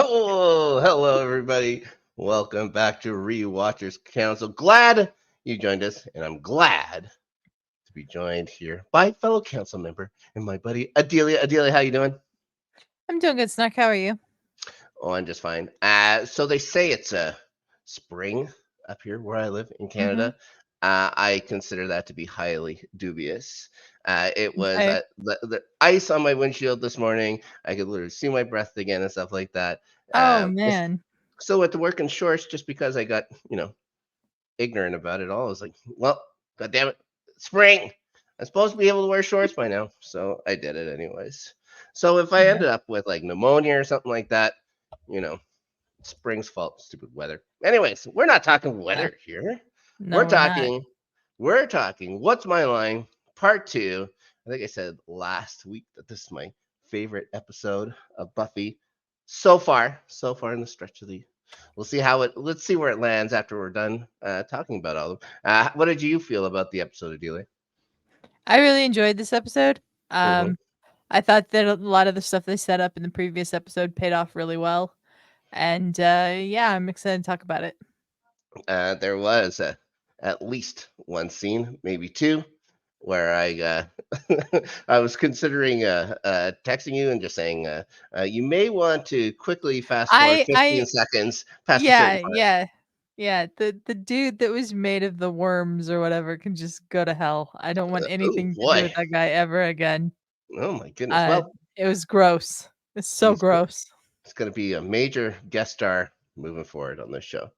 Oh, hello, everybody. Welcome back to Rewatchers Council. Glad you joined us, and I'm glad to be joined here by fellow council member and my buddy Adelia. Adelia, how you doing? I'm doing good, Snuck. How are you? Oh, I'm just fine. So they say it's spring up here where I live in Mm-hmm. Canada. I consider that to be highly dubious. It was Okay. the ice on my windshield this morning. I could literally see my breath again and stuff like that. Oh Um, man. so at the work in shorts, just because I got ignorant about it all, I was like, well, god damn it, spring. I'm supposed to be able to wear shorts by now, so I did it anyways. So if I Yeah. ended up with like pneumonia or something like that, you know, spring's fault, stupid weather. Anyways, we're not talking Yeah. weather here. We're No, we're not. talking, we're talking. What's my line? Part two. I think I said last week that this is my favorite episode of Buffy so far in the stretch of the. We'll see how it. Let's see where it lands after we're done talking about all of them. What did you feel about the episode, Adelia? I really enjoyed this episode. Mm-hmm. Um, I thought that a lot of the stuff they set up in the previous episode paid off really well, and yeah, I'm excited to talk about it. There was at least one scene, maybe two, where I was considering texting you and just saying you may want to quickly fast forward I 15 seconds past a certain yeah, part. yeah, yeah. The dude that was made of the worms or whatever can just go to hell. I don't want Oh anything to do boy! with that guy ever again. Oh my goodness! Uh, Well, it was gross. It's so he's gross. it's going to be a major guest star moving forward on this show.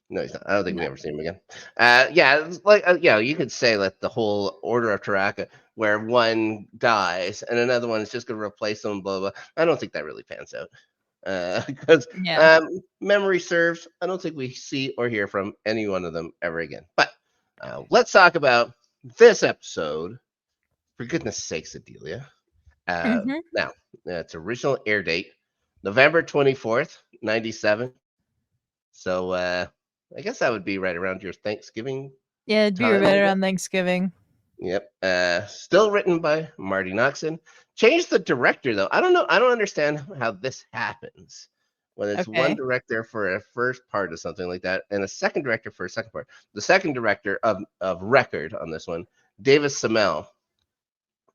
No, he's not. I don't think we ever see him again. Yeah, it's like you could say like the whole Order of Taraka, where one dies and another one is just going to replace them. Blah blah. I don't think that really pans out because Yeah. memory serves. I don't think we see or hear from any one of them ever again. But let's talk about this episode. For goodness sakes, Adelia. Mhm. Now, its original air date, November 24th, 1997. So I guess that would be right around your Thanksgiving Yeah, it'd be time, right I guess. around Thanksgiving. Yep. Still written by Marty Noxon. Changed the director though. I don't know. I don't understand how this happens when it's one Okay. director for a first part of something like that and a second director for a second part. The second director of record on this one, Davis Semel,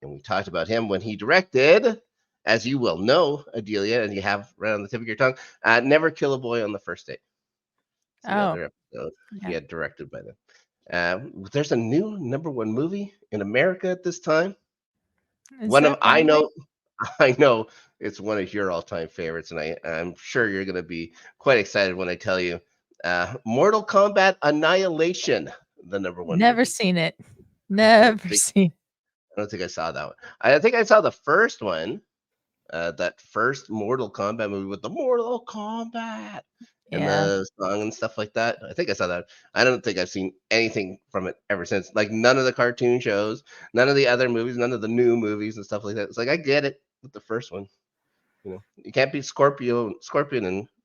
and we talked about him when he directed, as you will know, Adelia, and you have right on the tip of your tongue, Never Kill a Boy on the First Date. It's the Oh, other episode he yeah. had directed by then. There's a new number one movie in America at this time. Is One of there really? I know it's one of your all-time favorites, and I'm sure you're going to be quite excited when I tell you, Mortal Kombat Annihilation, the number one Never movie. seen it. I don't Never think seen. I don't think I saw that one. I think I saw the first one, that first Mortal Kombat movie with the Mortal Kombat and Yeah. the song and stuff like that. I think I saw that. I don't think I've seen anything from it ever since. Like none of the cartoon shows, none of the other movies, none of the new movies and stuff like that. It's like I get it with the first one. You can't beat Scorpion,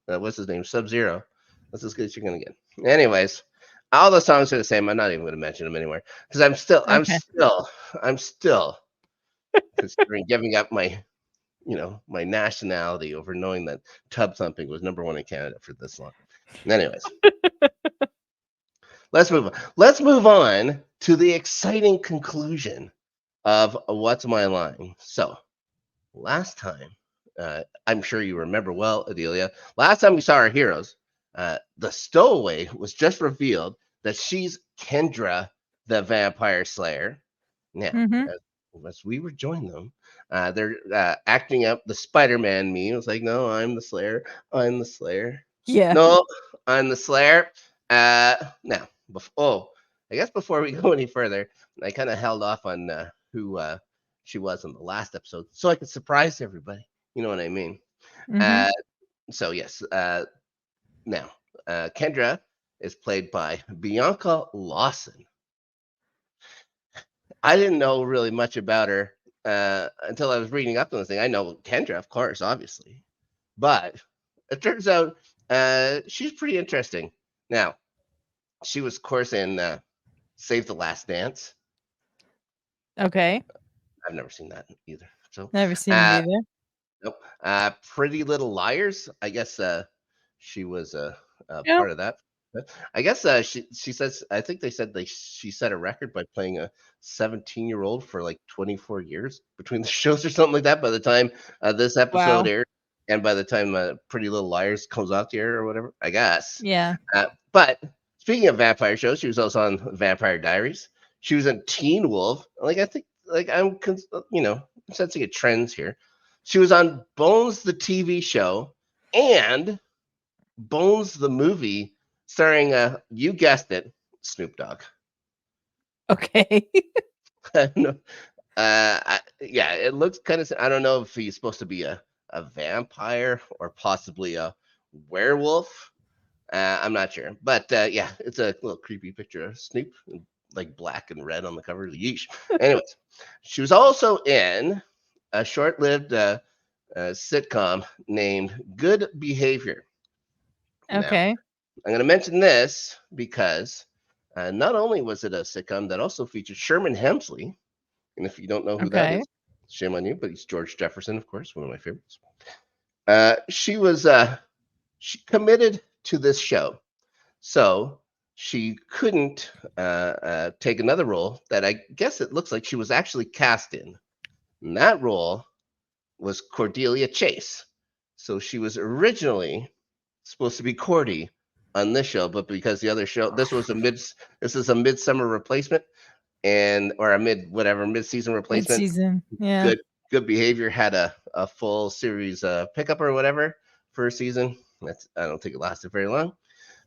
and what's his name, Sub Zero. That's as good as you're gonna get. Anyways, all the songs are the same. I'm not even gonna mention them anymore because Okay. I'm still considering giving up my nationality over knowing that tub thumping was number one in Canada for this long. Anyways, let's move on. Let's move on to the exciting conclusion of What's My Line. So, last time, I'm sure you remember well, Adelia, last time we saw our heroes, the stowaway was just revealed that she's Kendra, the vampire slayer. Now, Mhm. as we rejoin them, they're acting up the Spider-Man meme. It's like, no, I'm the Slayer. I'm the Slayer. Yeah. No, I'm the Slayer. Now, I guess before we go any further, I kind of held off on who she was in the last episode, so I could surprise everybody. You know what I mean? Mhm. Uh, so yes, now Kendra is played by Bianca Lawson. I didn't know really much about her until I was reading up on this thing. I know Kendra, of course, obviously, but it turns out she's pretty interesting. Now, she was, of course, in Save the Last Dance. Okay. I've never seen that either. So, Never seen it uh, either. Nope. Pretty Little Liars. I guess she was a Yep. part of that. I guess she says I think they said she set a record by playing a 17-year-old for like 24 years between the shows or something like that. By the time this episode Wow. aired, and by the time Pretty Little Liars comes out the air or whatever, I guess. Yeah. But speaking of vampire shows, she was also on Vampire Diaries. She was in Teen Wolf. Like I think, like I'm sensing a trends here. She was on Bones, the TV show, and Bones, the movie, starring you guessed it, Snoop Dogg. Okay. No, yeah, it looks kind of. I don't know if he's supposed to be a vampire or possibly a werewolf. I'm not sure, but yeah, it's a little creepy picture of Snoop, like black and red on the cover. Yeesh. Anyways, she was also in a short-lived sitcom named Good Behavior. Now, Okay. I'm going to mention this because not only was it a sitcom that also featured Sherman Hemsley, and if you don't know who that Okay. is, shame on you, but he's George Jefferson, of course, one of my favorites. She committed to this show. So she couldn't take another role that I guess it looks like she was actually cast in. And that role was Cordelia Chase. So she was originally supposed to be Cordy on this show, but because the other show, this is a midsummer replacement and or a mid season replacement. Mid-season. Yeah. Good Good Behavior had a full series pickup or whatever for a season. I don't think it lasted very long.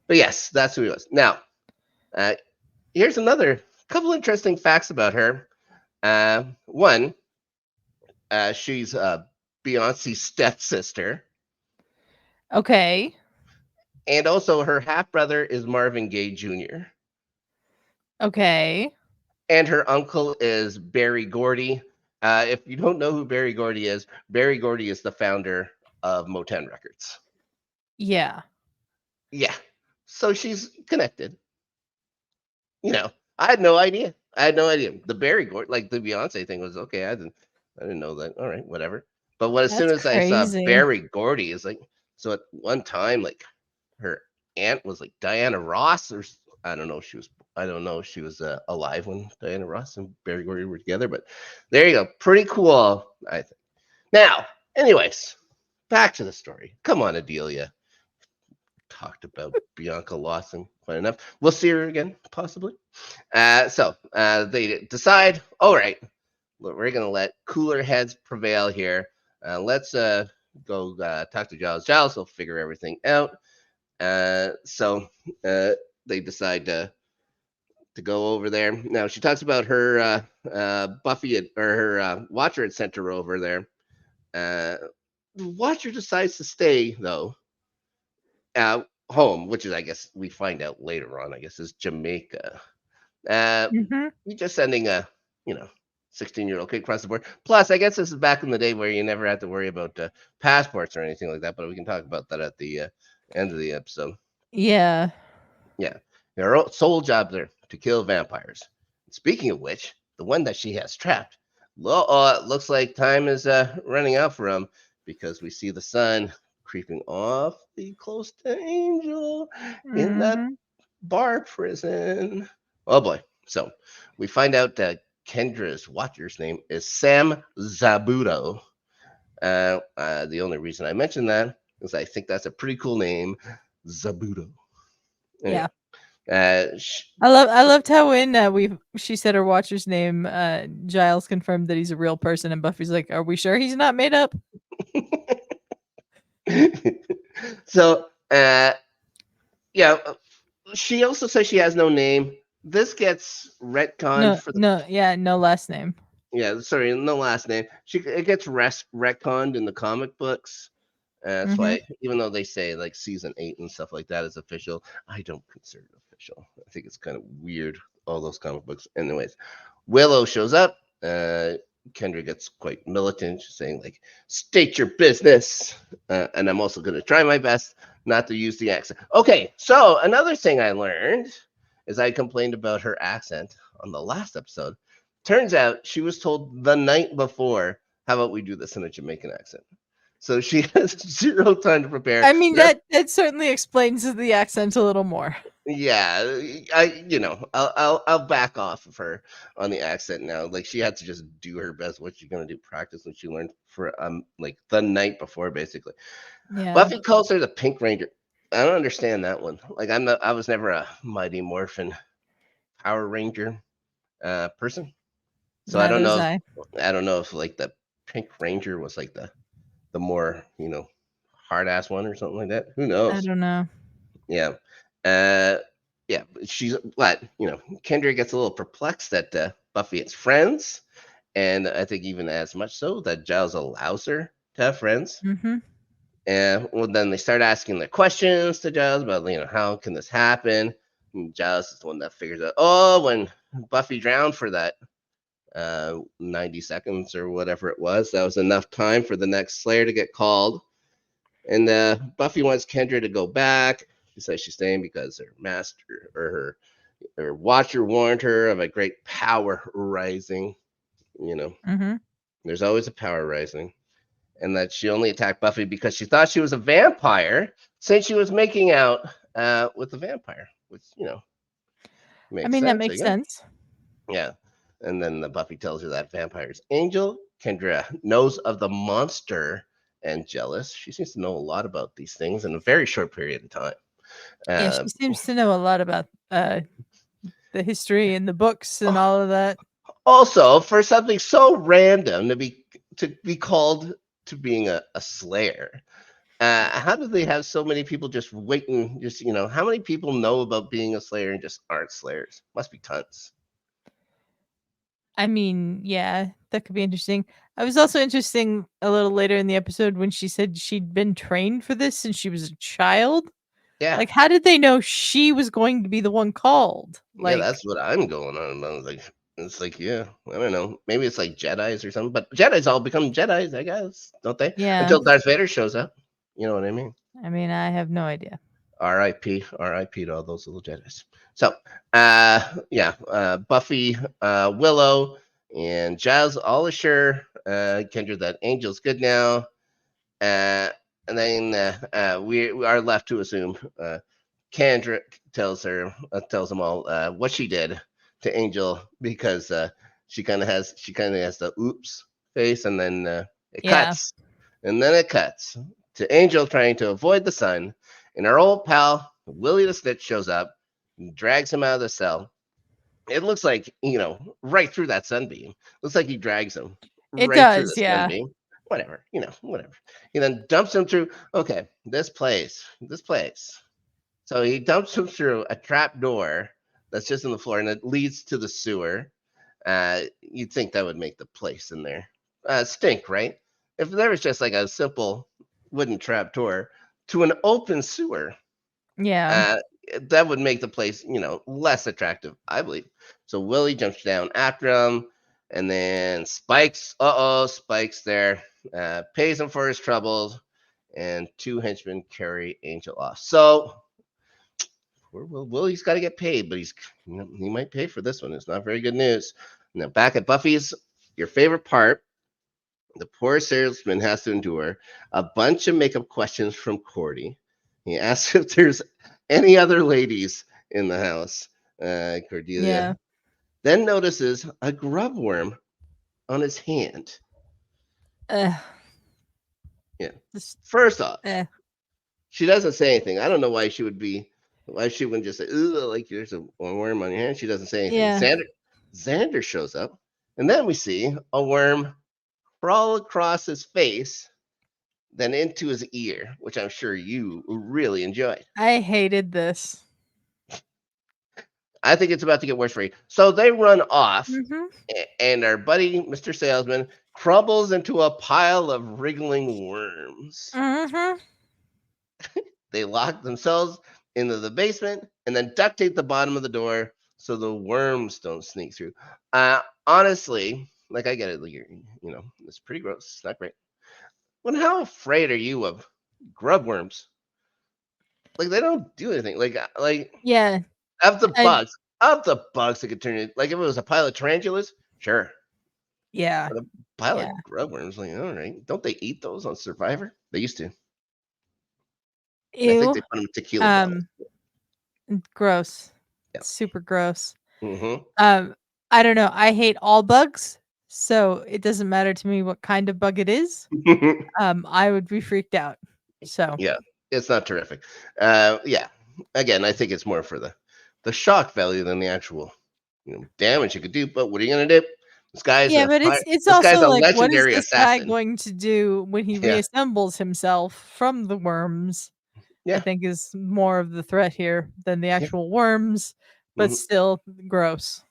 But yes, that's who he was. Now, uh, here's another couple interesting facts about her. One, she's Beyonce's stepsister, Okay. and also her half brother is Marvin Gaye Jr., Okay. and her uncle is Barry Gordy. If you don't know who Barry Gordy is the founder of Motown Records. Yeah. Yeah, so she's connected. You know, I had no idea. I had no idea. The Barry Gordy, like the Beyonce thing, was okay. I didn't know that. All right, whatever. But as soon That's as I saw crazy. Barry Gordy, is like, so at one time, like her aunt was like Diana Ross, or I don't know if she was. I don't know if she was alive when Diana Ross and Barry Gordy were together. But there you go. Pretty cool, I think. Now, anyways, back to the story. Come on, Adelia. Talked about Bianca Lawson quite enough. We'll see her again, possibly. So they decide, all right, we're going to let cooler heads prevail here. Let's go talk to Giles. Giles will figure everything out. So they decide to go over there. Now, she talks about her Buffy or her Watcher had sent her over there. Watcher decides to stay, though, home, which is, I guess, we find out later on, I guess, is Jamaica. Mhm. You're just sending a, you know, 16-year-old kid across the board. Plus, I guess this is back in the day where you never had to worry about passports or anything like that, but we can talk about that at the end of the episode. Yeah. Yeah. Her sole job there to kill vampires. Speaking of which, the one that she has trapped, looks like time is running out for him because we see the sun creeping awfully close to Angel in that Mhm. bar prison. Oh boy. So we find out that Kendra's Watcher's name is Sam Zabuto. The only reason I mention that is I think that's a pretty cool name, Zabuto. Anyway, Yeah. uh, sh- I loved how when she said her watcher's name, Giles confirmed that he's a real person and Buffy's like, "Are we sure he's not made up?" so yeah, she also says she has no name. This gets retconned No, for the no, yeah, no last name. yeah, sorry, no last name. It gets retconned in the comic books. That's Mhm. why, even though they say like season 8 and stuff like that is official, I don't consider it official. I think it's kind of weird, all those comic books. Anyways, Willow shows up. Kendra gets quite militant, saying like, "State your business," and I'm also going to try my best not to use the accent. Okay, so another thing I learned is I complained about her accent on the last episode. Turns out she was told the night before, "How about we do this in a Jamaican accent?" so she has 0 time to prepare. I mean, that certainly explains the accent a little more. Yeah, I'll back off of her on the accent now. Like she had to just do her best. What she's gonna do? Practice what she learned for like the night before, basically. Yeah. Buffy calls her the Pink Ranger. I don't understand that one. Like I was never a Mighty Morphin Power Ranger person, so Neither was I. I don't know if like the Pink Ranger was like the more hard ass one or something like that. Who I knows? don't know. Yeah. Uh, yeah, she's what Kendra gets a little perplexed that Buffy has friends, and I think even as much so that Giles allows her to have friends. Mm-hmm. And well, then they start asking the questions to Giles about how can this happen. And Giles is the one that figures out. Oh, when Buffy drowned for that 90 seconds or whatever it was, that was enough time for the next Slayer to get called. And Buffy wants Kendra to go back. She says she's staying because her master or her watcher warned her of a great power rising. You know, Mm-hmm. there's always a power rising. And that she only attacked Buffy because she thought she was a vampire since she was making out with the vampire, which, I makes mean, that sense, I makes guess. sense. Yeah. And then the Buffy tells her that vampire's Angel. Kendra knows of the monster and jealous. She seems to know a lot about these things in a very short period of time. Yeah, Uh, she seems to know a lot about the history and the books and all of that. Also, for something so random to be called to being a slayer, how do they have so many people just waiting? Just how many people know about being a slayer and just aren't slayers? Must be tons. I mean, yeah, that could be interesting. I was also interesting a little later in the episode when she said she'd been trained for this since she was a child. Yeah, Like, how did they know she was going to be the one called? yeah, Like, that's what I'm going on about. It's like, yeah, I don't know. Maybe it's like Jedi's or something, but Jedi's all become Jedi's, I guess, don't they? yeah. Until Darth Vader shows up. You know what I mean? I mean, I have no idea. R.I.P. R.I.P. to all those little Jedis. So, yeah, Buffy, Willow, and Giles all assure Kendra that Angel's good now. Uh, and then we are left to assume Kendra tells them all what she did to Angel because she kind of has the oops face, and then it Yeah. cuts, and then it cuts to Angel trying to avoid the sun, and our old pal Willie the Snitch shows up, and drags him out of the cell. It looks like right through that sunbeam. Looks like he drags him It right through does, the yeah. sunbeam. Whatever, whatever. He then dumps him through. Okay, this place. So he dumps him through a trap door that's just in the floor, and it leads to the sewer. You'd think that would make the place in there stink, right? If there was just like a simple wooden trap door to an open sewer, Yeah. uh, that would make the place, less attractive, I believe. So Willie jumps down after him, and then Spike's there, pays him for his troubles, and two henchmen carry Angel off. So Willie's got to get paid, but he might pay for this one. It's not very good news. Now back at Buffy's, your favorite part, the poor salesman has to endure a bunch of makeup questions from Cordy. He asks if there's any other ladies in the house. Yeah. Cordelia then notices a grub worm on his hand. Uh, Yeah. just, First off, eh. she doesn't say anything. I don't know why she wouldn't just say, "Ooh, like there's a worm on your hand." She doesn't say anything. Yeah. Xander shows up, and then we see a worm crawl across his face, then into his ear, which I'm sure you really enjoyed. I hated this. I think it's about to get worse for you. So they run off, Mhm. and our buddy, Mr. Salesman, crumbles into a pile of wriggling worms. Mhm. They lock themselves into the basement and then duct tape the bottom of the door so the worms don't sneak through. Honestly, like I get it, like it's pretty gross. It's not great. But how afraid are you of grub worms? Like they don't do anything. Like Yeah. of the I bugs, of the bugs that could turn it. Like if it was a pile of tarantulas, sure. Yeah. But a pile Yeah. of grub worms, like, all right. Don't they eat those on Survivor? They used to. And I think Ew. they put them in tequila bottles. Um, Gross. Yeah. Super gross. Mm-hmm. Um, I don't know. I hate all bugs, so it doesn't matter to me what kind of bug it is. I would be freaked out. So Yeah, it's not terrific. Yeah. Again, I think it's more for the shock value than the actual, damage it could do. But what are you gonna do? This guy's yeah, a but fire. it's This guy's also a like, what is legendary this guy assassin. going to do when he Yeah. reassembles himself from the worms? I Yeah. think is more of the threat here than the Yeah. actual worms, but Mhm. still gross.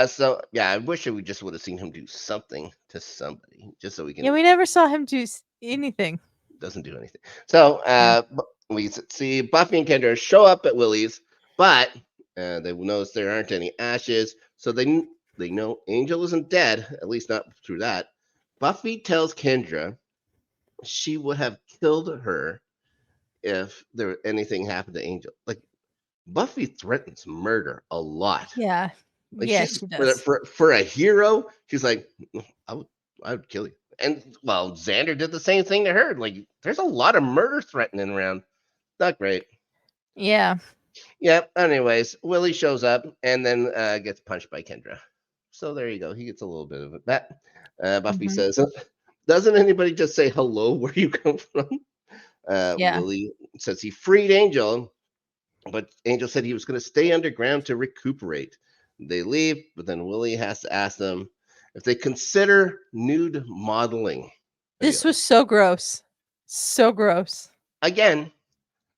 So yeah, I wish we just would have seen him do something to somebody, just so we Yeah, can we never saw him do anything. doesn't do anything. So Yeah. we see Buffy and Kendra show up at Willy's, but they notice there aren't any ashes, so they know Angel isn't dead, at least not through that. Buffy tells Kendra she would have killed her if there anything happened to Angel. Like Buffy threatens murder a lot. Yeah. Like Yeah, she's she for does. for a hero, she's like, I would I would kill you. And well, Xander did the same thing to her. Like there's a lot of murder threatening around. Not great. Yeah. Yep. Anyways, Willie shows up and then gets punched by Kendra. So there you go. He gets a little bit of it. That Buffy Mhm. says, "Doesn't anybody just say hello where you come from?" Yeah. Willie says he freed Angel, but Angel said he was going to stay underground to recuperate. They leave, but then Willie has to ask them if they consider nude modeling. This Adelia. was so gross. So gross. Again,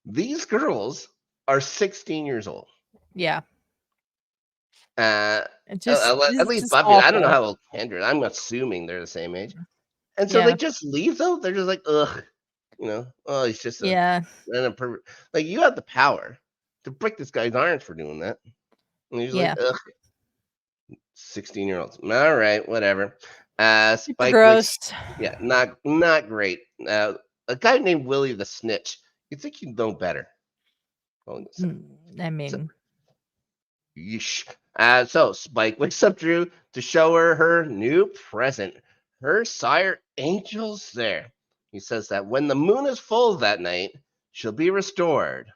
these girls are 16 years old. Yeah. Uh, It just at this least is Buffy. I don't know awful. how old Kendra. I'm assuming they're the same age, and so they Yeah. just leave. Though they're just like, ugh, oh, he's just Yeah. like you have the power to break this guy's arms for doing that, and he's like, Yeah. ugh, 16-year-olds. All right, whatever. Super Spike wakes. gross. Yeah, not great. A guy named Willie the Snitch. You think you'd know better? Calling this out. I So, mean, yeesh. So Spike wakes up Drew to show her new present. Her sire Angel's there. He says that when the moon is full that night, she'll be restored.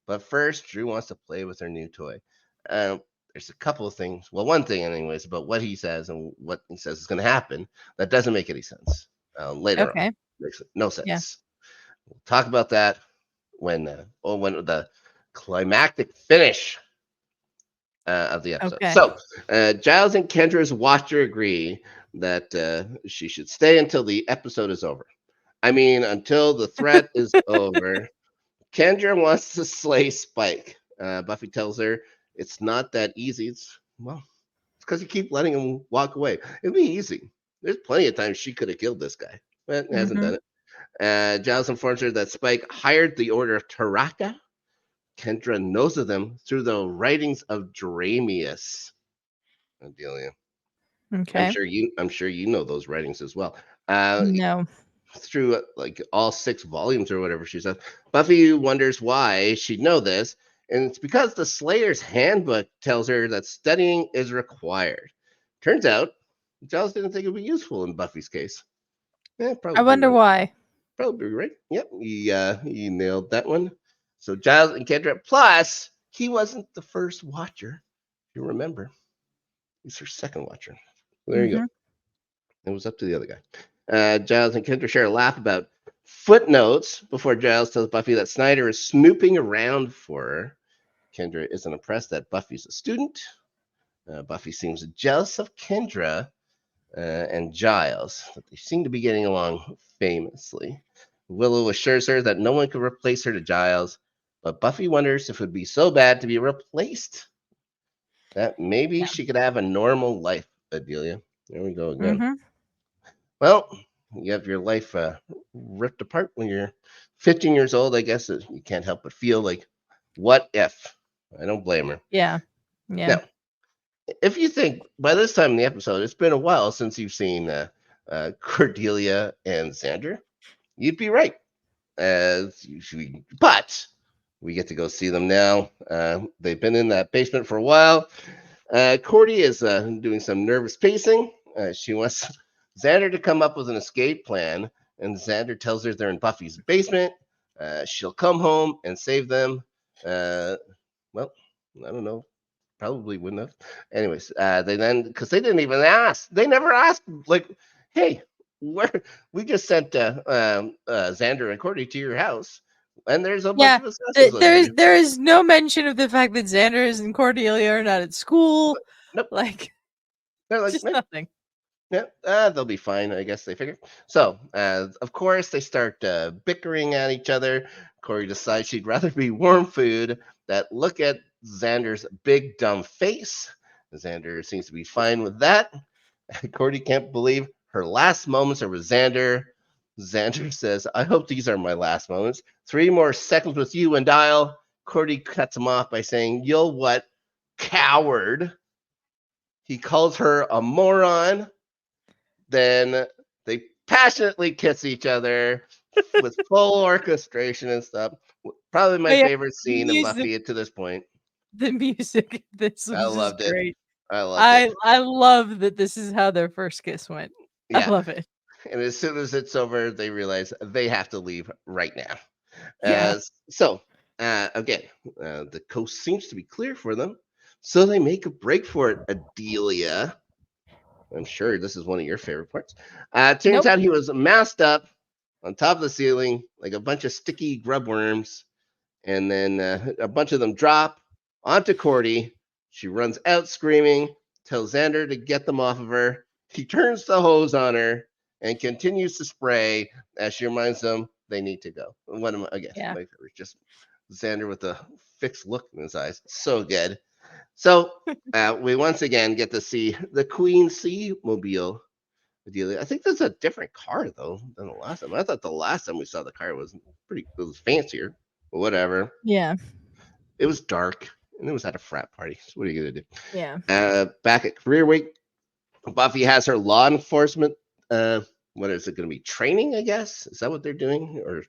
But first, Drew wants to play with her new toy. There's a couple of things. Well, one thing, anyways, about what he says and what he says is going to happen that doesn't make any sense. Later on, okay. makes no Yeah. sense. We'll talk about that when the climactic finish of the episode. Okay. So, Giles and Kendra's watcher agree that she should stay until the episode is over. I mean, until the threat is over. Kendra wants to slay Spike. Buffy tells her it's not that easy. It's because you keep letting him walk away. It'd be easy. There's plenty of times she could have killed this guy, but hasn't Mhm. done it. Giles informs her that Spike hired the Order of Taraka. Kendra knows of them through the writings of Dramius. Adelia. Okay. I'm sure you know those writings as well. Uh, No. through like all 6 volumes or whatever she says. Buffy wonders why she'd know this, and it's because the Slayer's handbook tells her that studying is required. Turns out, Giles didn't think it would be useful in Buffy's case. Yeah, I probably wonder right. why. Probably right. Yep, he nailed that one. So Giles and Kendra. Plus, he wasn't the first watcher. If you remember, he's her second watcher. There you go. Mhm. It was up to the other guy. Giles and Kendra share a laugh about footnotes before Giles tells Buffy that Snyder is snooping around for her. Kendra isn't impressed that Buffy's a student. Buffy seems jealous of Kendra and Giles, that they seem to be getting along famously. Willow assures her that no one could replace her to Giles, but Buffy wonders if it would be so bad to be replaced that maybe Yeah. she could have a normal life, Adelia. There we go again. Mhm. Well, you have your life ripped apart when you're 15 years old. I guess you can't help but feel like, what if? I don't blame her. Yeah. Yeah. Now, if you think by this time in the episode, it's been a while since you've seen Cordelia and Xander, you'd be right. But we get to go see them now. They've been in that basement for a while. Cordy is doing some nervous pacing She wants Xander to come up with an escape plan, and Xander tells her they're in Buffy's basement. She'll come home and save them. Uh, well, I don't know. Probably wouldn't have. Anyways, they then because they didn't even ask. They never asked. Like, hey, where we just sent Xander and Cordy to your house, and there's a bunch Yeah, of assassins looking there for is you. there is no mention of the fact that Xander and Cordelia are not at school. Nope. Like, They're like, just nothing. yeah, they'll be fine, I guess they figure. So, of course, they start bickering at each other. Corey decides she'd rather be warm food. That look at Xander's big dumb face. Xander seems to be fine with that. Cordy can't believe her last moments are with Xander. Xander says, I hope these are my last moments. 3 more seconds with you and Dial. Cordy cuts him off by saying, You'll what? Coward. He calls her a moron. Then they passionately kiss each other with full orchestration and stuff. Probably But my yeah, favorite the scene in music, Buffy to this point. the music in this I was just loved it. great. I loved it. I love that this is how their first kiss went. I Yeah. love it. And as soon as it's over, they realize they have to leave right now. Yeah. So, again, the coast seems to be clear for them. So they make a break for it, Adelia. I'm sure this is one of your favorite parts. Turns Nope. out he was masked up on top of the ceiling like a bunch of sticky grub worms. And then a bunch of them drop onto Cordy. She runs out screaming, tells Xander to get them off of her. He turns the hose on her and continues to spray as she reminds them they need to go. One of my, again, Yeah. my favorite, just Xander with a fixed look in his eyes. So good. So we once again get to see the Queen Sea Mobile. I think that's a different car though than the last time. I thought the last time we saw the car was it was fancier, but whatever. Yeah. It was dark and it was at a frat party. So what are you gonna do? Yeah. Back at career week, Buffy has her law enforcement. What is it going to be? Training, I guess. Is that what they're doing, or I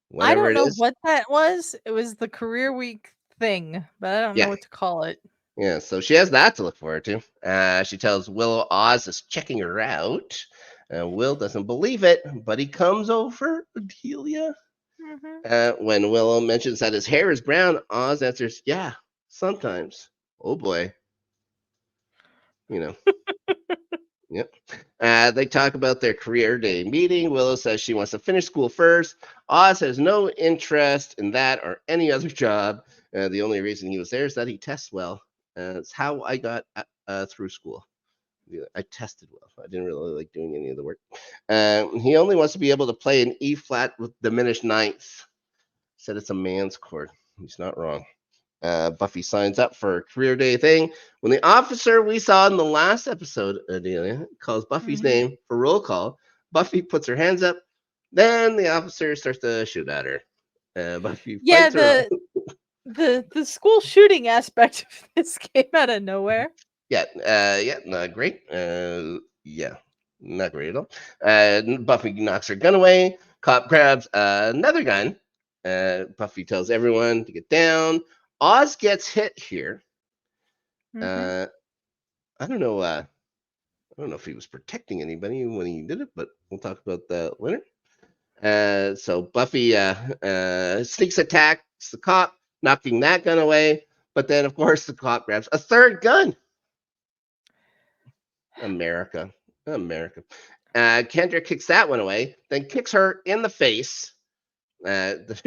whatever don't it know is? what that was. It was the career week thing, but I don't know Yeah, what to call it. yeah. So she has that to look forward to. She tells Willow Oz is checking her out. Will doesn't believe it, but he comes over. Adelia. Mhm. When Willow mentions that his hair is brown, Oz answers, "Yeah, sometimes." Oh boy, you know. Yep. They talk about their career day meeting. Willow says she wants to finish school first. Oz has no interest in that or any other job. The only reason he was there is that he tests well. It's how I got through school. Yeah, I tested well. I didn't really like doing any of the work. He only wants to be able to play an E flat with diminished ninths. Said it's a man's chord. He's not wrong. Buffy signs up for a career day thing. When the officer we saw in the last episode, Adelia, calls Buffy's Mhm. name for roll call, Buffy puts her hands up. Then the officer starts to shoot at her. Buffy Yeah, fights her. the school shooting aspect of this came out of nowhere. Yeah, not great. Yeah, not great at all. Buffy knocks her gun away. Cop grabs another gun. Buffy tells everyone to get down. Oz gets hit here. Mhm. Uh, I don't know. I don't know if he was protecting anybody when he did it, but we'll talk about that later. So Buffy sneaks attacks the cop, knocking that gun away. But then, of course, the cop grabs a third gun. America. America. Kendra kicks that one away, then kicks her in the face.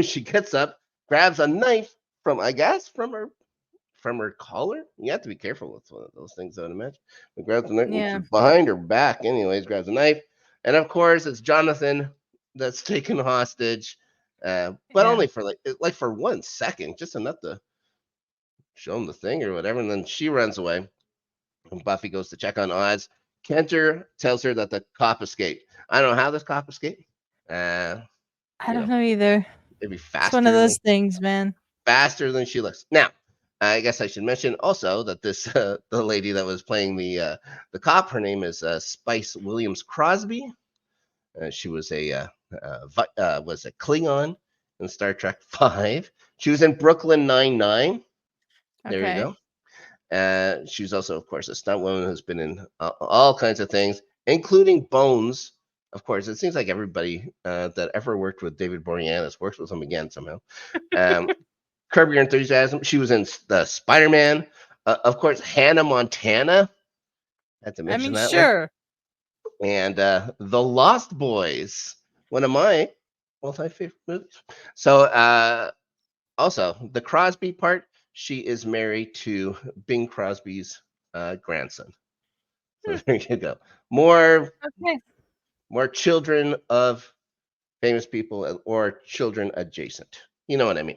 She gets up, grabs a knife from, I guess, from her collar. You have to be careful with one of those things, I would imagine. But grabs the knife Yeah. behind her back, anyways, grabs a knife. And of course, it's Jonathan that's taken hostage. But Yeah. only for like for 1 second, just enough to show him the thing or whatever. And then she runs away. And Buffy goes to check on Oz. Kenter tells her that the cop escaped. I don't know how this cop escaped. Uh, I you don't know, know either. maybe It's one of faster than those things, man. she looks. Now, I guess I should mention also that this the lady that was playing the cop, her name is Spice Williams Crosby. She was was a Klingon in Star Trek Five. She was in Brooklyn Nine-Nine. There you Okay. go. She's also, of course, a stunt woman who's been in all kinds of things, including Bones. Of course, it seems like everybody that ever worked with David Boreanaz works with him again somehow. Um, Curb Your Enthusiasm. She was in the Spider-Man. Of course, Hannah Montana. I had to I mention mean, that one. sure. And The Lost Boys, one of my multi-favorite movies. So also the Crosby part, she is married to Bing Crosby's grandson. So Hmm, there you go. More okay. more children of famous people or children adjacent. You know what I mean?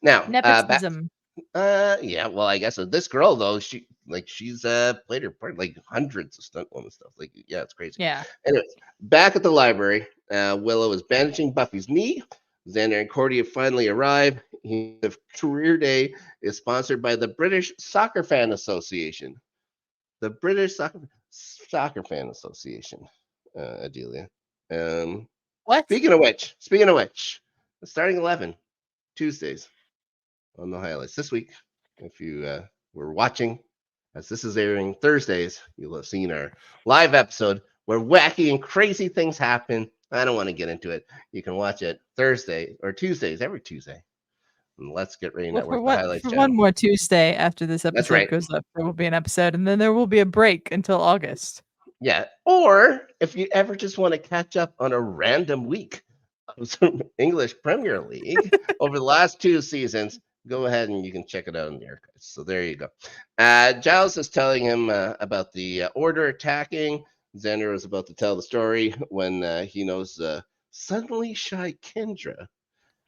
Now, back. Nepotism. Yeah. Well, I guess this girl though, she's played her part like hundreds of stunt woman stuff. Like, yeah, it's crazy. Yeah. Anyways, back at the library, Willow is bandaging Buffy's knee. Xander and Cordelia finally arrive. The career day is sponsored by the British Soccer Fan Association. The British Soccer Fan Association, Adelia. Um, What? speaking of which, starting 11 Tuesdays on the highlights this week. If you were watching, as this is airing Thursdays, you'll have seen our live episode where wacky and crazy things happen. I don't want to get into it. You can watch it Thursday or Tuesdays, every Tuesday. And Let's Get Ready Well, Network, the highlights for one channel. more Tuesday after this That's episode right. goes up, there will be an episode, and then there will be a break until August. Yeah. Or if you ever just want to catch up on a random week of some English Premier League over the last two seasons, go ahead and you can check it out in the archives. So there you go. Giles is telling him about the order attacking. Xander was about to tell the story when he knows suddenly shy Kendra.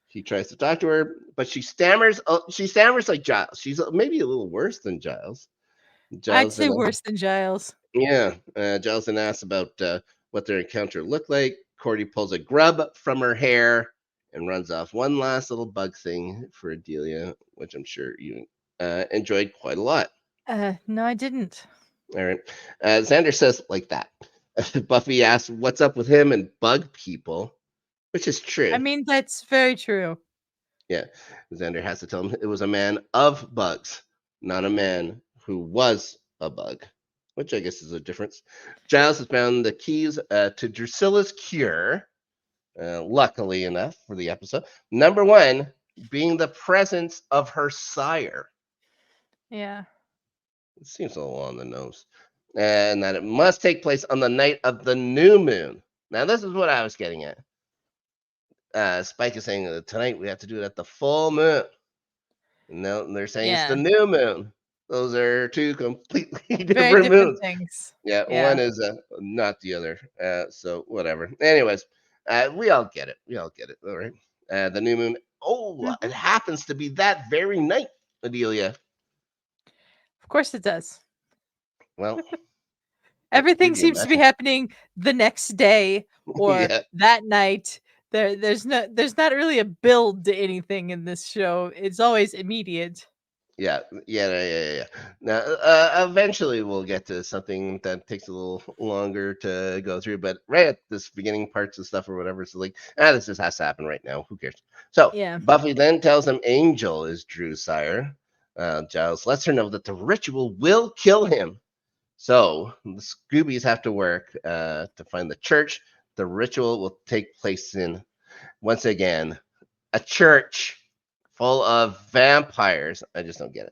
He tries to talk to her, but she stammers. She stammers like Giles. She's maybe a little worse than Giles. I'd Giles say then worse than Giles. yeah, Giles then asks about what their encounter looked like. Cordy pulls a grub from her hair and runs off. One last little bug thing for Adelia, which I'm sure you enjoyed quite a lot. No, I didn't. All right. Xander says like that. Buffy asks what's up with him and bug people, which is I true. mean, that's very true. Yeah. Xander has to tell him it was a man of bugs, not a man who was a bug, which I guess is a difference. Giles has found the keys to Drusilla's cure, luckily enough for the episode. Number one being the presence of her sire. Yeah. It seems a little on the nose. And that it must take place on the night of the new moon. Now, this is what I was getting at. Spike is saying that tonight we have to do it at the full moon. No, they're saying it's the Yeah. new moon. Those are two completely Very different different moons. things. Yeah, one Yeah. is not the other. So whatever. Anyways, we all get it. We all get it. All right. The new moon. Oh, Mhm. it happens to be that very night, Adelia. Of course it does. Well, Everything could you seems to be imagine? happening the next day or Yeah, that night. There's not really a build to anything in this show. It's always immediate. yeah. Now, eventually we'll get to something that takes a little longer to go through, but right at this beginning parts of stuff or whatever, it's like, this just has to happen right now. Who cares? So Yeah. Buffy then tells him Angel is Drew's sire. Giles lets her know that the ritual will kill him. So the Scoobies have to work to find the church. The ritual will take place in, once again, a church full of vampires. I just don't get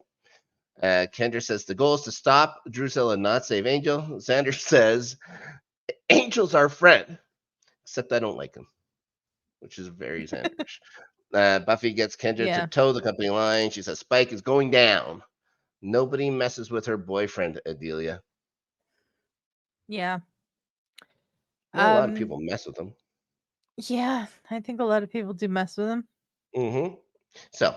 it. Kendra says the goal is to stop Drusilla and not save Angel. Xander says Angel's our friend, except I don't like him, which is very Xanderish. Buffy gets Kendra to Yeah. toe the company line. She says Spike is going down. Nobody messes with her boyfriend, Adelia. Yeah. Well, a lot of Um people mess with him. yeah, I think a lot of people do mess with him. Mm-hmm. So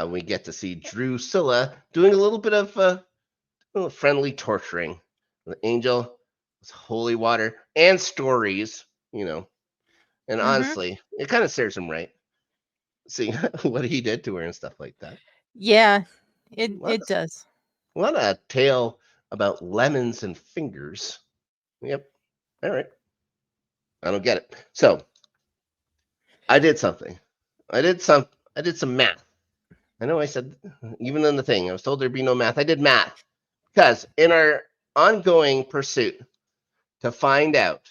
we get to see Drusilla doing a little bit of friendly torturing. The angel with holy water and stories, And Mhm. honestly, it kind of serves him right, seeing what he did to her and stuff like that. Yeah. A lot It of, does. a lot of tale about lemons and fingers. Yep. All right. I don't get it. So I did something. I did some. I did some math. I know I said even in the thing I was told there'd be no math. I did math. Because in our ongoing pursuit to find out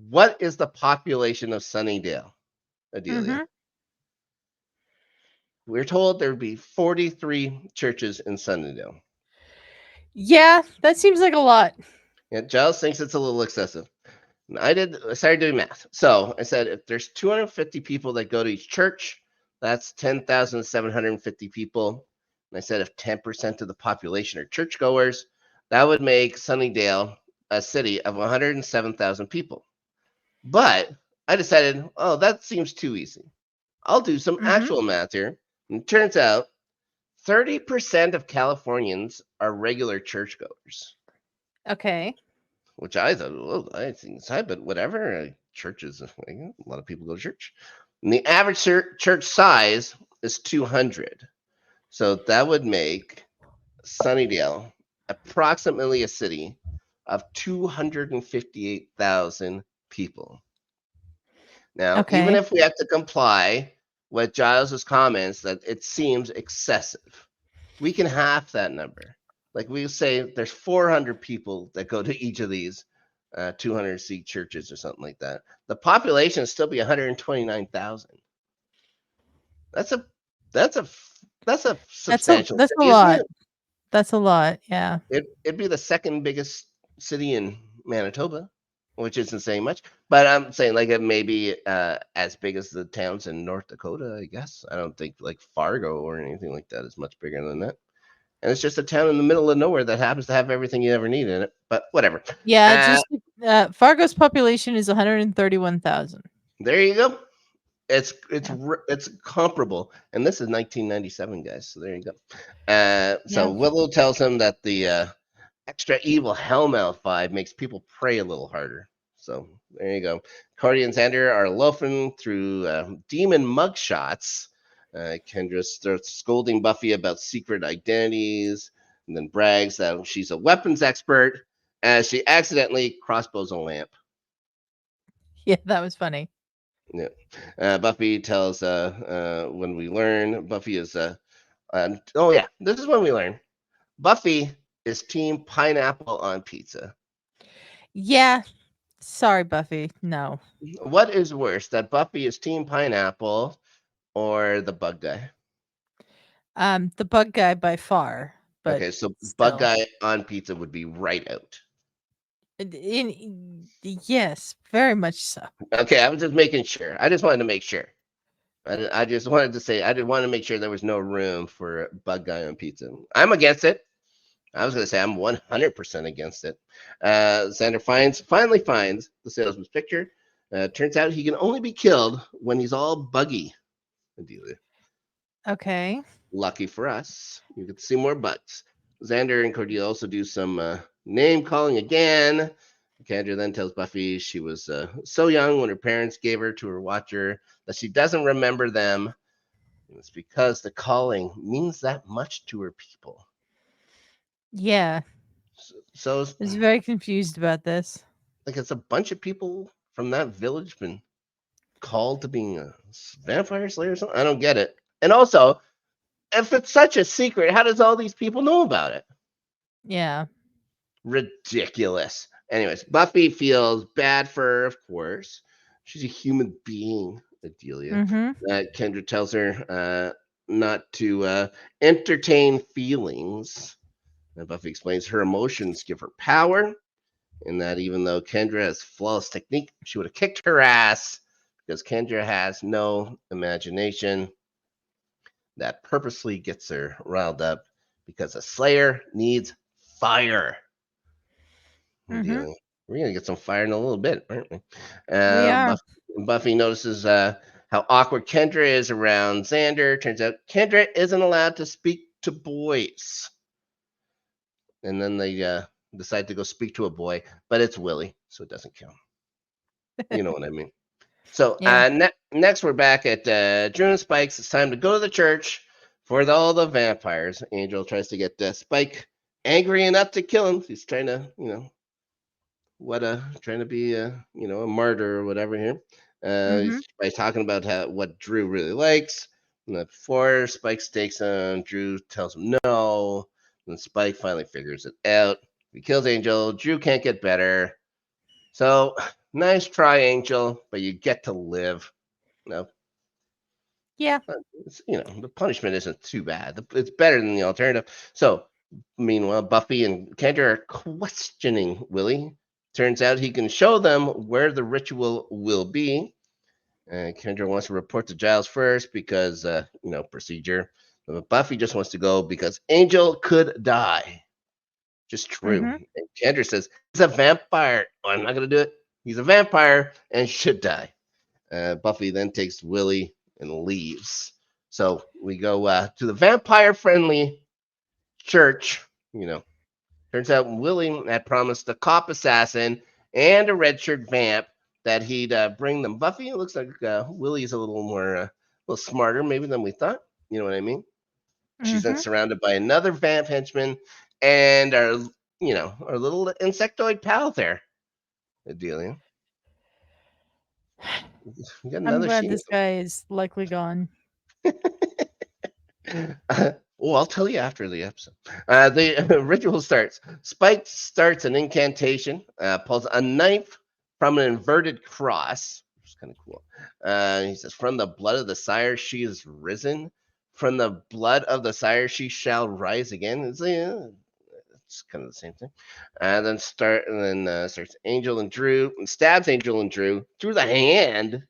what is the population of Sunnydale, Adelia, Mhm. we're told there'd be 43 churches in Sunnydale. Yeah, that seems like a lot. Yeah, Giles thinks it's a little excessive. I started doing math. So I said if there's 250 people that go to each church, that's 10,750 people. And I said if 10% of the population are churchgoers, that would make Sunnydale a city of 107,000 people. But I decided, oh, that seems too easy. I'll do some Mhm. actual math here. And it turns out 30% of Californians are regular churchgoers, Okay. which I thought, well, I think it's high, but whatever. Churches, a lot of people go to church. And the average church size is 200. So that would make Sunnydale approximately a city of 258,000 people. Now, even Okay. if we have to comply with Giles's comments that it seems excessive, we can half that number. Like we say, there's 400 people that go to each of these 200 seat churches or something like that. The population would still be 129,000. That's a that's a that's a substantial That's a city, isn't lot. it? That's a lot. Yeah. It'd be the second biggest city in Manitoba, which isn't saying much. But I'm saying like it may be as big as the towns in North Dakota, I guess. I don't think like Fargo or anything like that is much bigger than that. And it's just a town in the middle of nowhere that happens to have everything you ever need in it. But whatever. Yeah, Uh, just Fargo's population is 131,000. there you go. Yeah. It's comparable, and this is 1997, guys. So there you go. So Yeah. Willow tells him that the extra evil Hellmouth vibe makes people pray a little harder. So there you go. Cordy and Xander are loafing through demon mugshots. Kendra starts scolding Buffy about secret identities and then brags that she's a weapons expert as she accidentally crossbows a lamp. Yeah, that was funny. Yeah. Buffy tells when we learn Buffy is oh yeah, this is when we learn Buffy is team pineapple on pizza. Yeah. Sorry, Buffy. No. What is worse, that Buffy is team pineapple or the bug guy? The bug guy by far, but Okay, so bug still. guy on pizza would be right out. Yes, very much so. Okay, I was just making sure. I just wanted to make sure. I just wanted to say I did want to make sure there was no room for bug guy on pizza. I'm against it. I was going to say I'm 100% against it. Xander finally finds the salesman's picture. Turns out he can only be killed when he's all buggy. Okay. Lucky for us, you get to see more bugs. Xander and Cordelia also do some name calling again. Kendra then tells Buffy she was so young when her parents gave her to her watcher that she doesn't remember them. And it's because the calling means that much to her people. Yeah. So it's I was very confused about this. like it's a bunch of people from that village been called to being a vampire slayer or something. I don't get it. And also, if it's such a secret, how does all these people know about it? Yeah. Ridiculous. Anyways, Buffy feels bad for her, of course. She's a human being, Adelia. Mhm. Kendra tells her not to entertain feelings. And Buffy explains her emotions give her power, and that even though Kendra has flawless technique, she would have kicked her ass because Kendra has no imagination. That purposely gets her riled up because a Slayer needs fire. Mhm. Dealing. We're gonna get some fire in a little bit, aren't we? We are. Buffy notices how awkward Kendra is around Xander. Turns out Kendra isn't allowed to speak to boys, and then they decide to go speak to a boy, but it's Willy, so it doesn't count. You know what I mean? So Yeah. next, we're back at Drew and Spike's. It's time to go to the church for all the vampires. Angel tries to get Spike angry enough to kill him. He's trying to, trying to be a martyr or whatever here. Mhm. By talking about what Drew really likes. And before Spike stakes him, Drew tells him no. And Spike finally figures it out. He kills Angel. Drew can't get better. So, nice try, Angel, but you get to live. No, Yeah. the punishment isn't too bad. It's better than the alternative. So, meanwhile, Buffy and Kendra are questioning Willy. Turns out he can show them where the ritual will be. Kendra wants to report to Giles first because, procedure. But Buffy just wants to go because Angel could die. Just true. Mm-hmm. And Kendra says, he's a vampire. Oh, I'm not going to do it. He's a vampire and should die. Buffy then takes Willy and leaves. So we go to the vampire friendly church. Turns out Willy had promised a cop assassin and a red shirt vamp that he'd bring them. Buffy, it looks like Willy's a little smarter maybe than we thought. You know what I mean? She's then Mm-hmm. surrounded by another vamp henchman and our little insectoid pal there, Adelia. We got I'm another glad scene. this guy is likely gone. Well, I'll tell you after the episode. The ritual starts. Spike starts an incantation, pulls a knife from an inverted cross, which is kind of cool. He says, "From the blood of the sire, she is risen. From the blood of the sire, she shall rise again." It's kind of the same thing. Starts Angel and Drew and stabs Angel and Drew through the hand,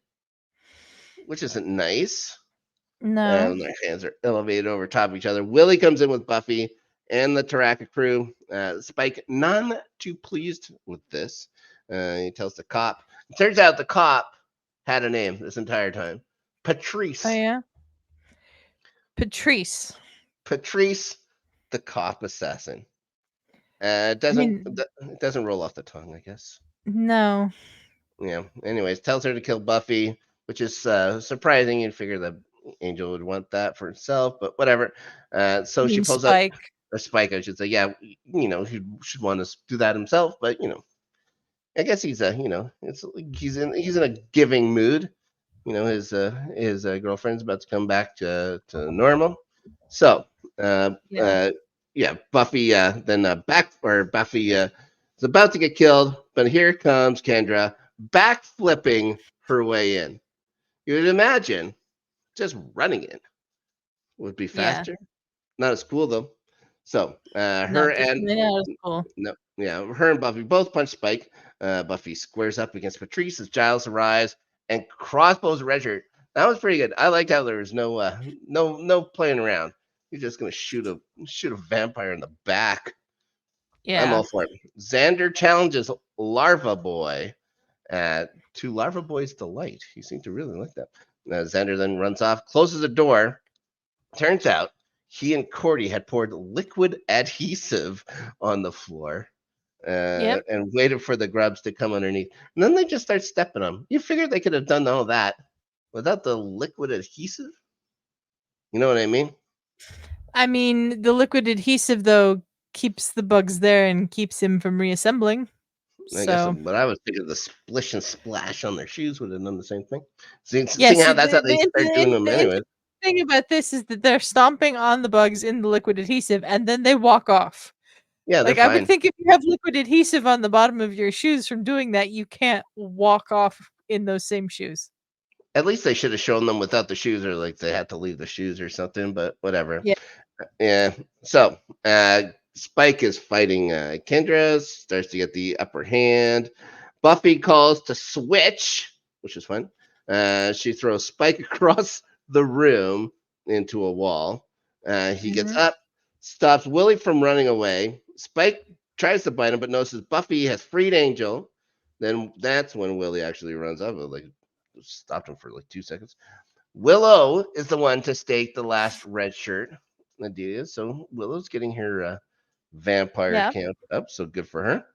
which isn't nice. No. And their hands are elevated over top of each other. Willy comes in with Buffy and the Taraka crew. Spike none too pleased with this. He tells the cop. It turns out the cop had a name this entire time. Oh Patrice. yeah. Patrice. Patrice, the cop assassin. I mean, It doesn't roll off the tongue, I guess. no. Anyways, tells her to kill Buffy, which is surprising. You'd figure that Angel would want that for himself, but whatever. So I she mean, pulls out Spike. a Spike, I should say. Yeah, he should want to do that himself, but I guess he's in a giving mood. His girlfriend's about to come back to normal. So, uh, Yeah. uh, yeah, Buffy then Buffy is about to get killed, but here comes Kendra back flipping her way in. You would imagine just running in would be Yeah. faster. Not as cool though. So, No, her and definitely not as cool. no, yeah, her and Buffy both punch Spike. Buffy squares up against Patrice as Giles arrives and crossbows Redshirt. That was pretty good. I liked how there was no playing around. You're just gonna shoot a vampire in the back. I'm Yeah. all for it. Xander challenges Larva Boy to Larva Boy's delight. He seemed to really like that. Xander then runs off, closes the door. Turns out he and Cordy had poured liquid adhesive on the floor Yep. and waited for the grubs to come underneath. And then they just start stepping on them. You figured they could have done all that without the liquid adhesive? You know what I mean? I mean, the liquid adhesive though keeps the bugs there and keeps him from reassembling. I guess, So but I was thinking the splish and splash on their shoes would have done the same thing. yeah, Seeing how see that's how they start doing them the anyway. interesting thing about this is that they're stomping on the bugs in the liquid adhesive and then they walk off. Yeah, they're Like I would fine. think if you have liquid adhesive on the bottom of your shoes from doing that, you can't walk off in those same shoes. At least they should have shown them without the shoes, or like they had to leave the shoes or something. But whatever. Yeah. Yeah. So Spike is fighting Kendra, starts to get the upper hand. Buffy calls to switch, which is fun. She throws Spike across the room into a wall. He gets Mhm. up, stops Willy from running away. Spike tries to bite him, but notices Buffy has freed Angel. Then that's when Willy actually runs up. Like stopped him for like 2 seconds. Willow is the one to stake the last red shirt. Nadia. So Willow's getting her vampire Yeah. count up. So good for her.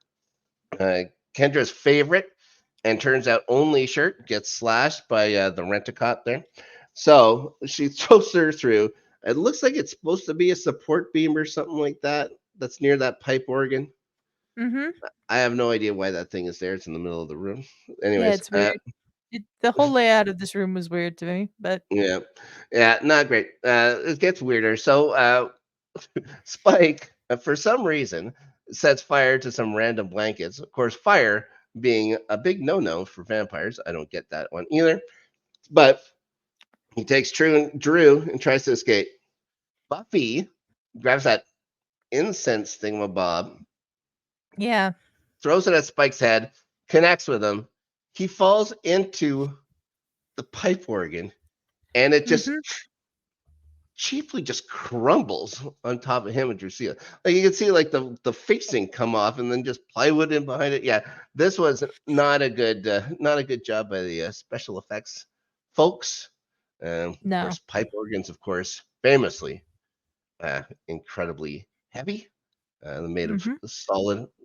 Uh, Kendra's favorite and turns out only shirt gets slashed by the rent-a-cot there. So she throws her through. It looks like it's supposed to be a support beam or something like that. That's near that pipe organ. Mhm. I have no idea why that thing is there. It's in the middle of the room. Yeah, Anyways, it's weird. The whole layout of this room was weird to me, but yeah, not great. It gets weirder. So Spike for some reason, sets fire to some random blankets. Of course, fire being a big no-no for vampires. I don't get that one either. But he takes Drew and tries to escape. Buffy grabs that incense thingamabob, Yeah. throws it at Spike's head, connects with him. He falls into the pipe organ, and it just Mm-hmm. cheaply just crumbles on top of him and Drusilla. Like you can see like the facing come off and then just plywood in behind it. Yeah, this was not a good job by the special effects folks. Of No. course, pipe organs, of course, famously incredibly heavy. Made of Mm-hmm.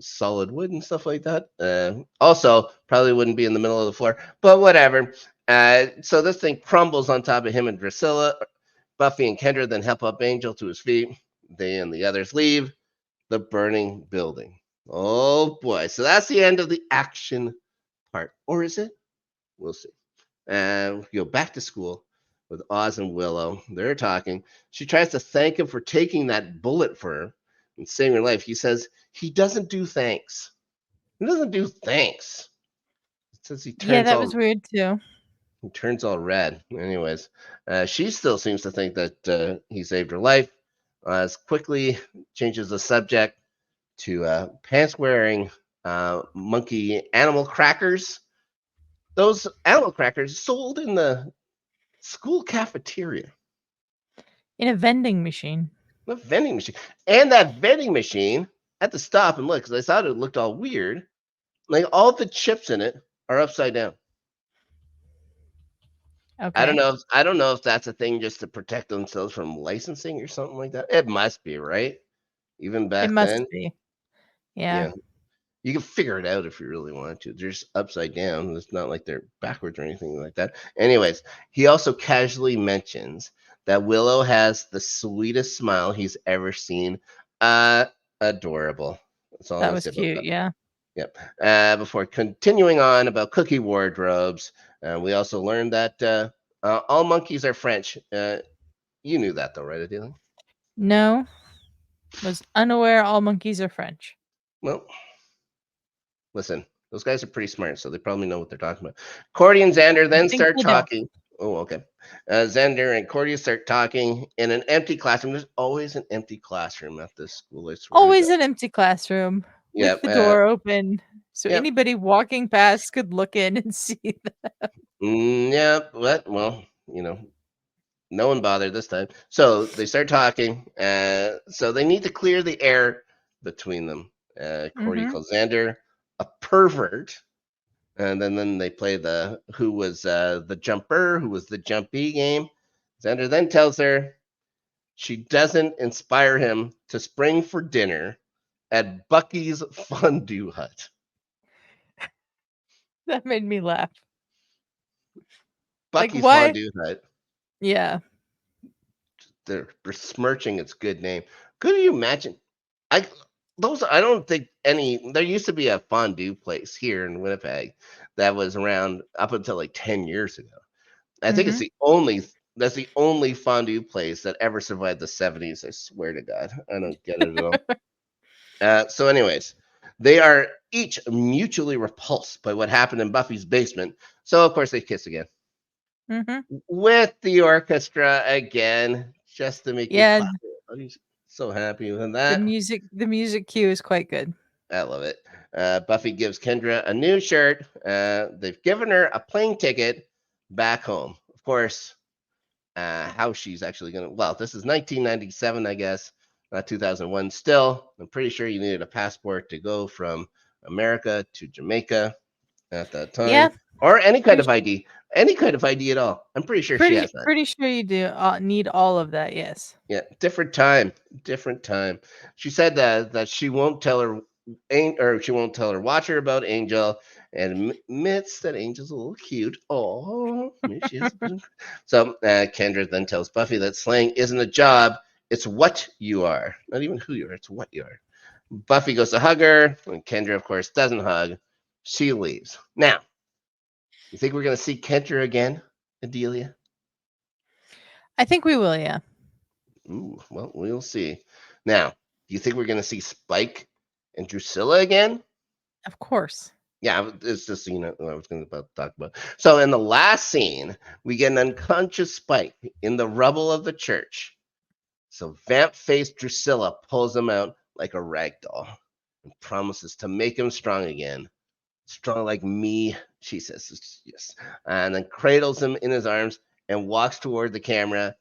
solid wood and stuff like that. Also, probably wouldn't be in the middle of the floor, but whatever. So this thing crumbles on top of him and Drusilla. Buffy and Kendra then help up Angel to his feet. They and the others leave the burning building. Oh boy. So that's the end of the action part. Or is it? We'll see. And we go back to school with Oz and Willow. They're talking. She tries to thank him for taking that bullet for her and saving her life. He says he doesn't do thanks. He doesn't do thanks. It says Yeah, that was weird too. he turns all red. Anyways, she still seems to think that he saved her life. As quickly changes the subject to pants wearing monkey animal crackers. Those animal crackers sold in the school cafeteria. In a vending machine. The vending machine. And that vending machine, I had to stop and look because I thought it looked all weird. Like all the chips in it are upside down. Okay. I don't know if that's a thing just to protect themselves from licensing or something like that. It must be, right? Even It back must then. be. Yeah. Yeah. You can figure it out if you really want to. They're just upside down. It's not like they're backwards or anything like that. Anyways, he also casually mentions that Willow has the sweetest smile he's ever seen. Adorable. That's all I'm That gonna was say about cute. that. Yeah. Yep. Before continuing on about cookie wardrobes, we also learned that all monkeys are French. You knew that though, right, Adelia? No. Was unaware all monkeys are French. Well, listen, those guys are pretty smart, so they probably know what they're talking about. Cordy and Xander I then think start they don't. talking. Oh, okay. Xander and Cordy start talking in an empty classroom. There's always an empty classroom at this school, I swear to God. Always an empty classroom with Yep. the door open so Yep. anybody walking past could look in and see them. Yep. What? Well, no one bothered this time. So they start talking. So they need to clear the air between them. Cordy Mhm. calls Xander a pervert. And then they play the who was the jumper, who was the jumpy game. Xander then tells her she doesn't inspire him to spring for dinner at Bucky's Fondue Hut. That made me laugh. Like, Bucky's why? Fondue Hut. Yeah. They're besmirching its good name. Could you imagine? I I don't think any. There used to be a fondue place here in Winnipeg that was around up until like 10 years ago. I think it's Mhm. the only that's the only fondue place that ever survived the 70s. I swear to God, I don't get it at all. So, anyways, they are each mutually repulsed by what happened in Buffy's basement. So, of course, they kiss again Mhm. with the orchestra again, just to make me Yeah, clap. I'm so happy with the that. music cue is quite good. I love it. Buffy gives Kendra a new shirt. They've given her a plane ticket back home. Of course, how she's actually going to. Well, this is 1997, I guess, not 2001. Still, I'm pretty sure you needed a passport to go from America to Jamaica at that Yeah, time, or any kind pretty of ID, any kind of ID at all. I'm pretty sure she pretty has that. pretty sure you do need all of that, yes. Yeah, different time, different time. She said that she won't tell her, or she won't tell her watcher about Angel, and admits that Angel's a little cute. Oh, maybe she is. So Kendra then tells Buffy that slaying isn't a job; it's what you are, not even who you are. It's what you are. Buffy goes to hug her, and Kendra, of course, doesn't hug. She leaves. Now, you think we're gonna see Kendra again, Adelia? I think we will, yeah. Ooh, well, we'll see. Now, you think we're going to see Spike and Drusilla again? Of course. Yeah, it's just what I was going to talk about. So in the last scene, we get an unconscious Spike in the rubble of the church. So vamp-faced Drusilla pulls him out like a rag doll and promises to make him strong again. Strong like me, she says, yes. And then cradles him in his arms and walks toward the camera.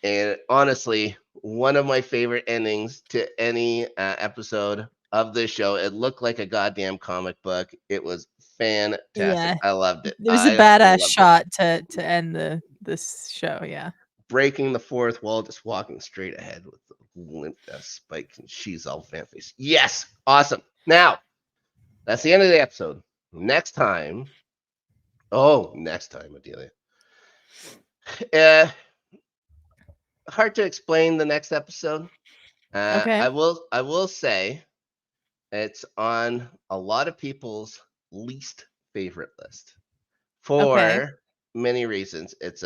And honestly, one of my favorite endings to any episode of this show. It looked like a goddamn comic book. It was fantastic. Yeah. I loved it. It was a I badass loved it. shot to end this show, yeah. Breaking the fourth wall, just walking straight ahead with the limp Spike, and she's all fan face. Yes, awesome. Now, that's the end of the episode. Next time, Adelia. Hard to explain the next episode. Okay. I will say it's on a lot of people's least favorite list Okay. for many reasons. It's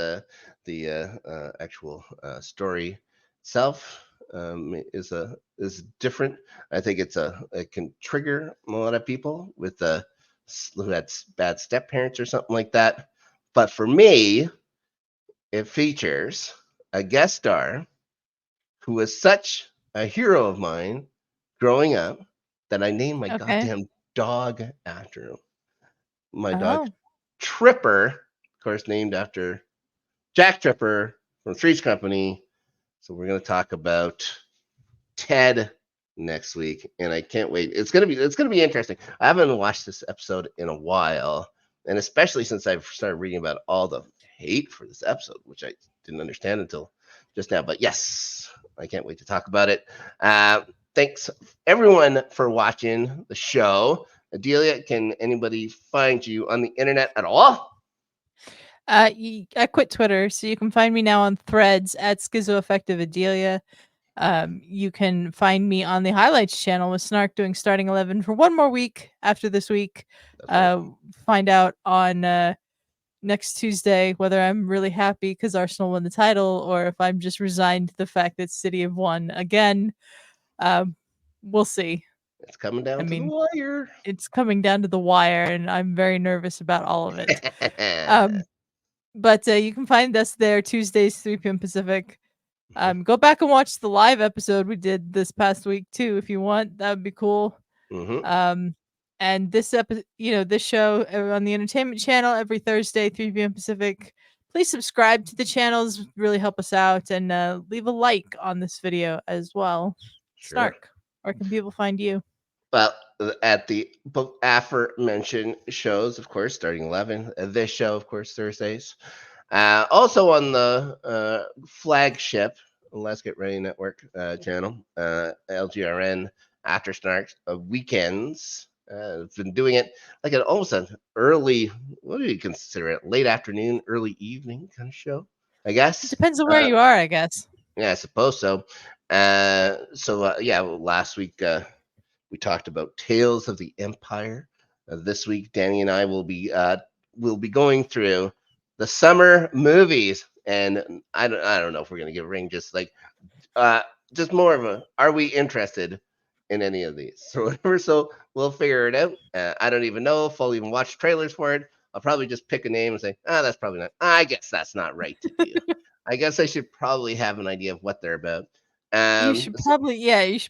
the actual story itself is different. I think it can trigger a lot of people with who had bad step parents or something like that. But for me, it features a guest star who was such a hero of mine growing up that I named my Okay. goddamn dog after him. My dog Oh. Tripper, of course, named after Jack Tripper from Three's Company. So we're going to talk about Ted next week, and I can't wait. It's gonna be interesting. I haven't watched this episode in a while, and especially since I've started reading about all the hate for this episode, which I didn't understand until just now. But yes, I can't wait to talk about it. Thanks everyone for watching the show. Adelia, can anybody find you on the internet at all? I quit Twitter, so you can find me now on Threads at Schizoaffective Adelia. You can find me on the Highlights channel with Snark doing Starting 11 for one more week after this week. Right. Find out on next Tuesday whether I'm really happy because Arsenal won the title or if I'm just resigned to the fact that City have won again. We'll see. It's coming down I to the mean, wire. it's coming down to the wire, and I'm very nervous about all of it. But you can find us there Tuesdays, 3 p.m. Pacific. Go back and watch the live episode we did this past week too, if you want. That would be cool. And this episode, this show on the Entertainment Channel every Thursday, 3 p.m. Pacific. Please subscribe to the channels, really help us out, and leave a like on this video as well. Sure. Snark, where can people find you? Well, at the aforementioned shows, of course, starting 11. This show, of course, Thursdays. Also on the flagship Let's Get Ready Network channel, LGRN After Snark weekends. I've been doing it like almost an early, what do you consider it? Late afternoon, early evening kind of show, I guess. It depends on where you are, I guess. Yeah, I suppose so. Last week we talked about Tales of the Empire. This week, Danny and I will be going through the summer movies, and I don't know if we're gonna give Ring just more of a are we interested in any of these or whatever. So we'll figure it out. I don't even know if I'll even watch trailers for it. I'll probably just pick a name and say, that's probably not. I guess that's not right to do. I guess I should probably have an idea of what they're about. You should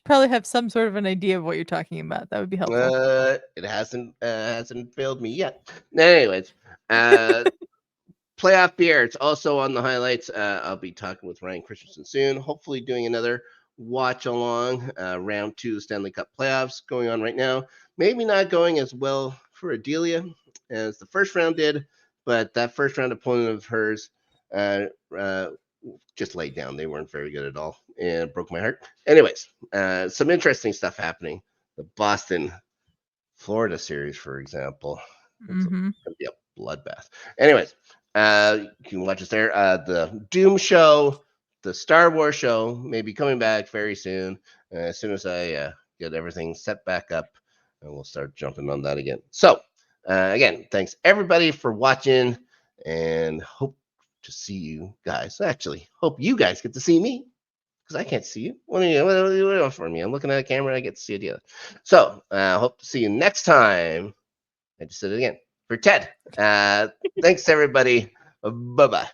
probably have some sort of an idea of what you're talking about. That would be helpful. It hasn't failed me yet. Anyways, playoff beer. It's also on the highlights. I'll be talking with Ryan Christensen soon. Hopefully, doing another watch along. Round 2 Stanley Cup playoffs going on right now. Maybe not going as well for Adelia as the first round did, but that first round opponent of hers just laid down. They weren't very good at all, and it broke my heart. Anyways, some interesting stuff happening. The Boston Florida series, for example, it's gonna be a bloodbath. Anyways, you can watch us there. The Doom show, the Star Wars show, may be coming back very soon. As soon as I get everything set back up, and we'll start jumping on that again. So, again, thanks everybody for watching, and hope to see you guys. Actually, hope you guys get to see me, because I can't see you. What are you doing for me? I'm looking at a camera. I get to see it together. So hope to see you next time. I just said it again for Ted. Thanks everybody. Bye bye.